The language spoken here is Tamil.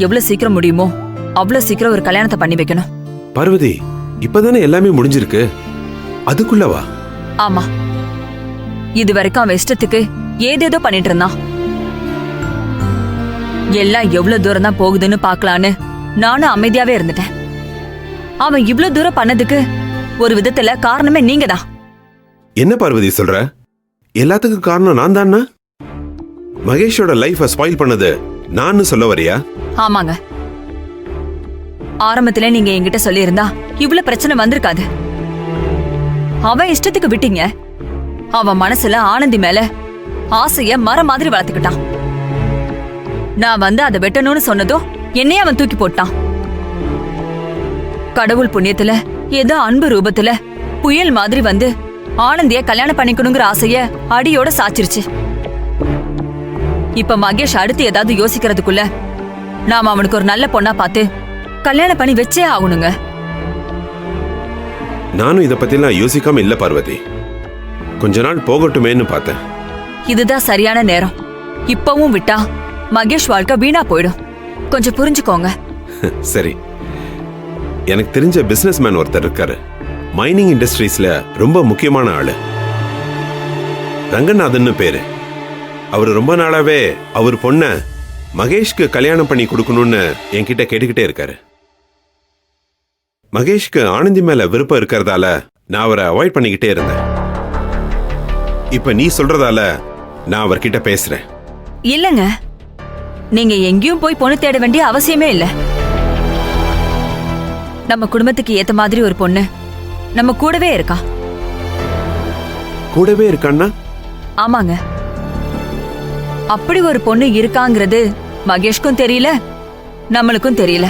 எவ்வளவு சீக்கிரம் முடியுமோ அவ்வளவு சீக்கிரம் ஒரு கல்யாணத்தை பண்ணி வைக்கணும். பார்வதி, இப்பதானே எல்லாமே முடிஞ்சிருக்கு, அதுக்குள்ளவா? ஆமா, இது வரைக்கும் அவன் இஷ்டத்துக்கு ஏதேதோ பண்ணிட்டு இருந்தான். எல்லாம் எவ்வளவு தூரம் தான் போகுதுன்னு பாக்கலான்னு நானும் அமைதியாவே இருந்துட்டேன். அவன் இவ்வளவு தூரம் பண்ணதுக்கு ஒரு விதத்துல காரணமே நீங்க தான். என்ன பார்வதி சொல்ற? எல்லாத்துக்கும் காரணம் நான் தானா? மகேஷோட லைஃப ஸ்பாயில் பண்ணது நான் சொல்ல வரியா? ஆமாங்க, ஆரம்பத்திலே நீங்க என்கிட்ட சொல்லியிருந்தா இவ்வளவு பிரச்சனை வந்திருக்காது. அவன் இஷ்டத்துக்கு விட்டீங்க. அவன் மனசுல ஆனந்தி மேல ஆசைய மரம் மாதிரி வளர்த்துக்கிட்டான். நான் வந்து அதை வெட்டணும்னு சொன்னதோ என்னையே அவன் தூக்கி போட்டான். கடவுள் புண்ணியத்துல ஏதோ அன்பு ரூபத்துல புயல் மாதிரி வந்து ஆனந்திய கல்யாணம் பண்ணிக்கணுங்கிற ஆசைய அடியோட சாச்சிருச்சு. இப்ப மகேஷ் அடுத்து ஏதாவது யோசிக்கிறதுக்குள்ள நாம அவனுக்கு ஒரு நல்ல பொண்ணா பார்த்து கல்யாணம் பண்ணி வச்சே ஆகணுங்க. நானும் இத பத்திலாம் யோசிக்காம இல்ல பார்வதி. கொஞ்ச நாள் போகட்டுமேன்னு பார்த்தேன். இதுதான் சரியான நேரம். இப்பவும் விட்டா மகேஷ் வாழ்க்கை வீணா போயிடும். கொஞ்சம் புரிஞ்சுக்கோங்க. சரி, எனக்கு தெரிஞ்ச பிசினஸ் மேன் ஒருத்தர் இருக்காரு. மைனிங் இண்டஸ்ட்ரீஸ்ல ரொம்ப முக்கியமான ஆளு. ரங்கநாதன் பேரு. அவரு ரொம்ப நாளாவே அவர் பொண்ண மகேஷ்க்கு கல்யாணம் பண்ணி கொடுக்கணும்னு என்கிட்ட கேட்டுக்கிட்டே இருக்காரு. மகேஷ்க்கு ஆனந்தி மேல விருப்பம் இருக்கிறதால நான் அவரை அவாய்ட் பண்ணிக்கிட்டே இருந்தேன். இப்ப நீ சொல்றதால நான் அவர்கிட்ட பேசுறேன். இல்லங்க, நீங்க எங்கேயும் போய் பொண்ணு தேட வேண்டிய அவசியமே இல்ல. நம்ம குடும்பத்துக்கு ஏத்த மாதிரி ஒரு பொண்ணு நம்ம கூடவே இருக்கா. கூடவே இருக்கான்னா? ஆமாங்க, அப்படி ஒரு பொண்ணு இருக்காங்கிறது மகேஷ்க்கும் தெரியல, நம்மளுக்கும் தெரியல.